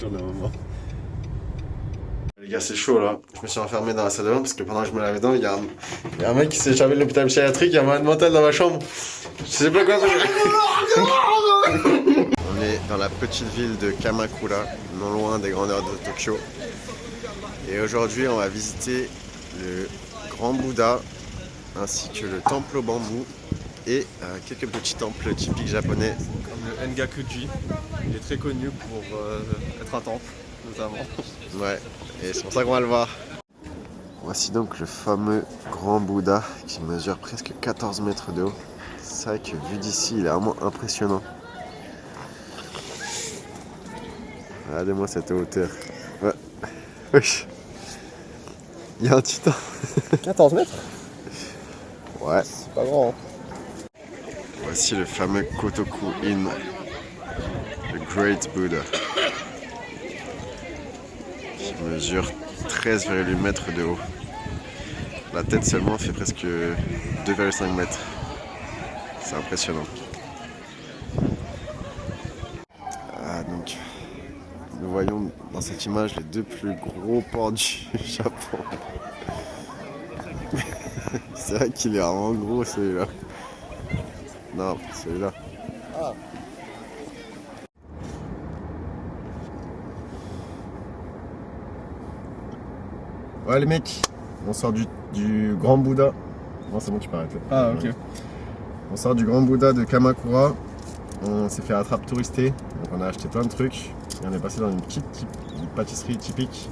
chaud d'un moment. Les gars, c'est chaud là. Je me suis enfermé dans la salle de bain parce que pendant que je me lavais les dents, il y a un mec qui s'est échappé de l'hôpital psychiatrique, il y a un malade mental dans ma chambre. Je sais pas quoi. On est dans la petite ville de Kamakura, non loin des grandeurs de Tokyo. Et aujourd'hui, on va visiter le Grand Bouddha ainsi que le temple au bambou et quelques petits temples typiques japonais. Comme le Engakuji, il est très connu pour être un temple, notamment. Ouais, et c'est pour ça qu'on va le voir. Voici donc le fameux Grand Bouddha qui mesure presque 14 mètres de haut. C'est vrai que vu d'ici, il est vraiment impressionnant. Regardez-moi cette hauteur. Ouais. Wesh. Il y a un titan. 14 mètres? Ouais. C'est pas grand. Hein. Voici le fameux Kotoku In, le Great Buddha, qui mesure 13,8 mètres de haut. La tête seulement fait presque 2,5 mètres. C'est impressionnant. Ah, donc, nous voyons dans cette image les deux plus gros ports du Japon. C'est vrai qu'il est vraiment gros celui-là. Non, celui-là. Ah. Ouais les mecs, on sort du Grand Bouddha. Non c'est bon tu peux arrêter. Ah ok. On sort du Grand Bouddha de Kamakura. On s'est fait attrape touristé. Donc on a acheté plein de trucs. Et on est passé dans une petite pâtisserie typique.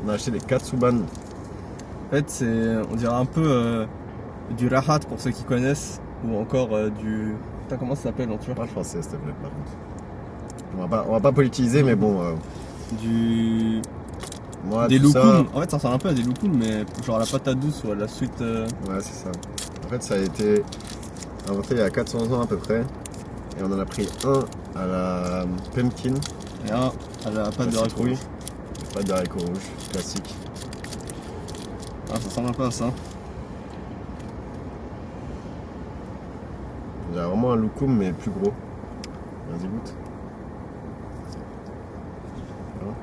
On a acheté des katsuban. En fait, on dirait un peu du rahat pour ceux qui connaissent, ou encore du... Putain, comment ça s'appelle en turc? Parle français s'il te plaît par contre. On va pas politiser mais bon. Du... Moi, des tout ça- loukoums. En fait, ça ressemble un peu à des loukoums, mais genre à la patate douce ou à la sweet... Ouais c'est ça. En fait ça a été inventé il y a 400 ans à peu près. Et on en a pris un à la pumpkin. Et un à la pâte de haricots rouges. Pâte de haricots rouges, classique. Ah, ça ressemble un peu à ça. On dirait vraiment un loukoum mais plus gros. Vas-y goûte. Voilà.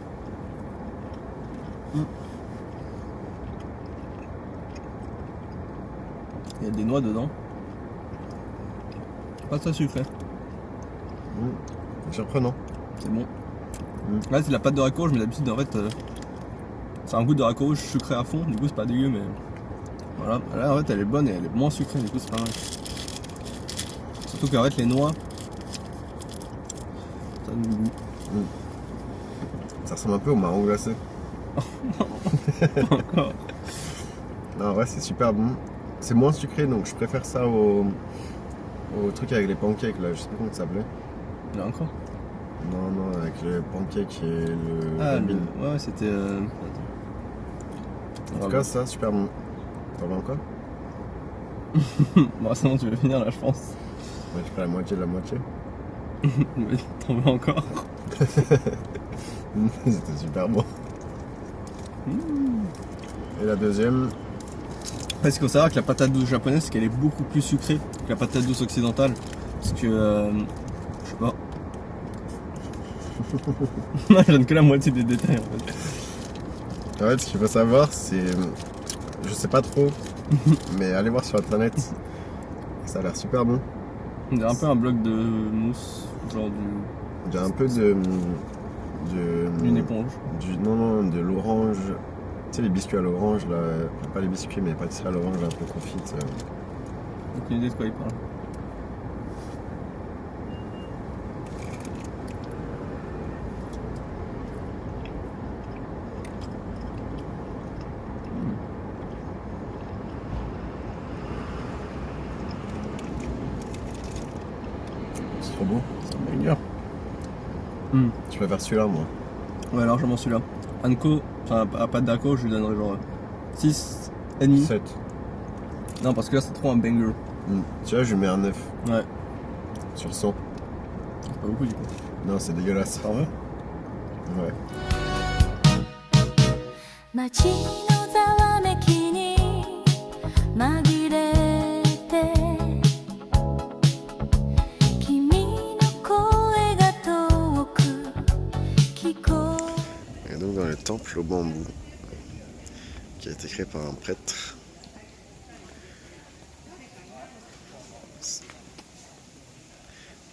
Il y a des noix dedans. Pas très sucré. Surprenant. C'est bon. Là, c'est la pâte de haricots rouges, mais d'habitude, en fait, c'est un goût de haricots rouges sucré à fond. Du coup, c'est pas dégueu, mais voilà. Là, en fait, elle est bonne et elle est moins sucrée. Du coup, c'est pas mal. Surtout qu'en fait, les noix, ça donne du goût. Ça ressemble un peu au marron glacé. Pas encore. Non, ouais, c'est super bon. C'est moins sucré, donc je préfère ça au truc avec les pancakes là. Je sais pas comment ça s'appelait. Il y en a encore. Non, avec les pancakes et le. Ah, rabin. ouais, c'était. En tout cas, ça, super bon. T'en veux encore? Bon, sinon, tu veux finir là, je pense. Ouais, je fais la moitié de la moitié. Mais t'en veux encore? C'était super bon. Et la deuxième, Parce qu'il faut savoir que la patate douce japonaise, c'est qu'elle est beaucoup plus sucrée que la patate douce occidentale. Parce que. Je sais pas. Je donne que la moitié des détails en fait. en fait, ce qu'il faut savoir, c'est. Je sais pas trop, mais allez voir sur internet. Ça a l'air super bon. On dirait un peu un bloc de mousse, genre du. Il y a un peu D'une éponge. Non, de l'orange. Tu sais, les biscuits à l'orange, là. Enfin, pas les biscuits, mais les pâtisseries à l'orange un peu confites. Aucune idée de quoi il parle. C'est trop beau. C'est un banger. Je préfère celui-là, moi. Ouais, largement celui-là. Anko, enfin à pâte d'Anko, je lui donnerais genre 6 et demi. 7. Non, parce que là c'est trop un banger. Tu vois, je lui mets un 9 Ouais, sur 100. c'est pas beaucoup du coup. Non, c'est dégueulasse. T'en veux? Ouais. 街のざわめきに紛れて君の声が遠く聞こえ Et donc dans le temple au bambou, qui a été créé par un prêtre.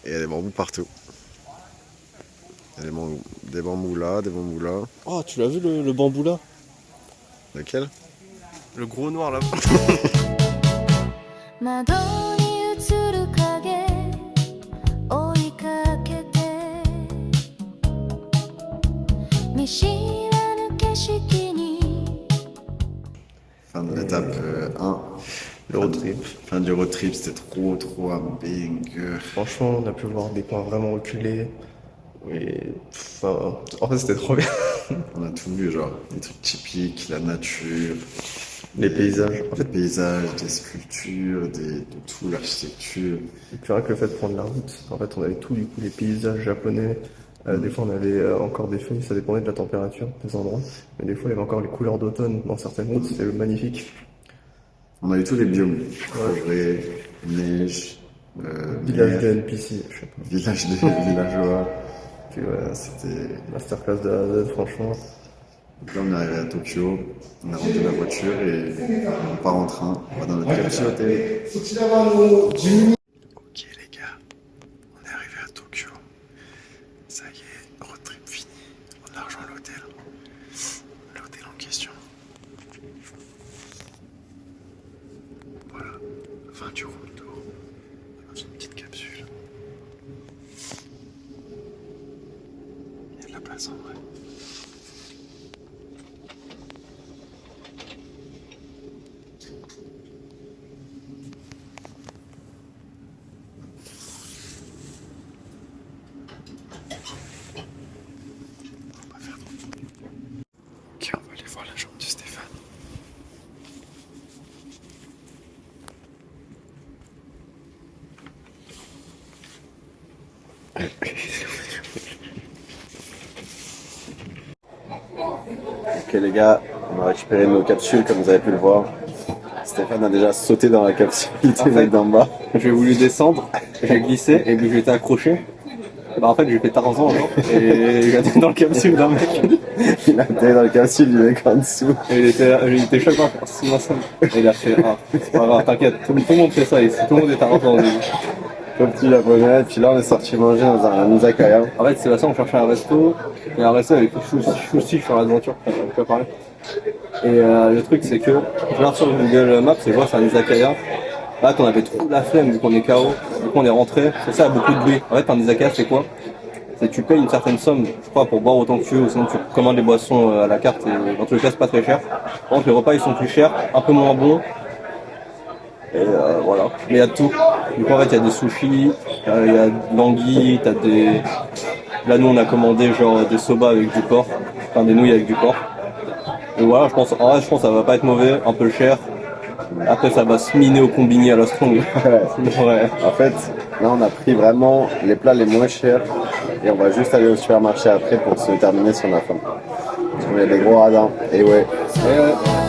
Et il y a des bambous partout. Il y a des bambous là, des bambous là. Oh, tu l'as vu le bambou là? Lequel? Le gros noir là. 窓に映る影追いかけて見知らぬ景色に Fin de l'étape 1. Le road trip. Fin du road trip, c'était trop un banger. Franchement, on a pu voir des coins vraiment reculés. Et enfin, en fait, c'était trop bien. On a tout vu, genre des trucs typiques, la nature, Les paysages. des paysages, des sculptures, de tout, l'architecture. Et puis rien que le fait de prendre la route, en fait, on avait tout du coup les paysages japonais. Des fois, on avait encore des feuilles, ça dépendait de la température des endroits. Mais des fois, il y avait encore les couleurs d'automne dans certaines routes, c'était magnifique. On a eu tous les biomes, forêt, neige, Village mer, de NPC, je sais pas. village des villageois. Puis voilà, c'était. Masterclass de A à Z, franchement. Donc là, on est arrivé à Tokyo, on a rendu la voiture et on part en train, on va dans notre capsule hôtel. Ok les gars, on est arrivé à Tokyo. Ça y est, road trip fini. On a rejoint l'hôtel. L'hôtel en question. Voilà, fin du room tour. Dans une petite capsule. Il y a de la place en vrai. Ok, on va aller voir la chambre de Stéphane. Ok les gars, on a récupéré nos capsules comme vous avez pu le voir. Stéphane a déjà sauté dans la capsule, il était fait, d'en bas. J'ai voulu descendre, j'ai glissé et puis j'ai été accroché. Bah en fait j'ai fait Tarzan genre, et j'ai été dans le capsule d'un mec. Il a été dans la capsule du mec en dessous. Et il était chacun sous ma scène. Et il a fait c'est pas grave, t'inquiète, tout le monde fait ça ici, tout le monde est Tarzan au début. Le petit japonais, et puis là on est sorti manger dans un izakaya. En fait c'est la ça, on cherchait un resto, et un resto avec Chousti sur l'aventure, je peux parler. Et le truc c'est que je regarde sur Google Maps et je vois c'est un izakaya. Là on avait trop la flemme vu qu'on est KO, du coup on est rentré, c'est ça, beaucoup de bruit. En fait un izakaya c'est quoi? C'est que tu payes une certaine somme, je crois, pour boire autant que tu veux, ou sinon tu commandes des boissons à la carte et dans tous les cas c'est pas très cher. Par contre les repas ils sont plus chers, un peu moins bons. Et voilà, mais il y a de tout. Du coup en fait il y a des sushis, il y a de l'anguille, t'as des... Là nous on a commandé genre des soba avec du porc, enfin des nouilles avec du porc. Et voilà, je pense que ça va pas être mauvais, un peu cher. Après ça va se miner au combiné à la strong. Ouais. En fait, là on a pris vraiment les plats les moins chers et on va juste aller au supermarché après pour se terminer sur la faim. Parce qu'on a des gros radins. Et ouais. Et ouais.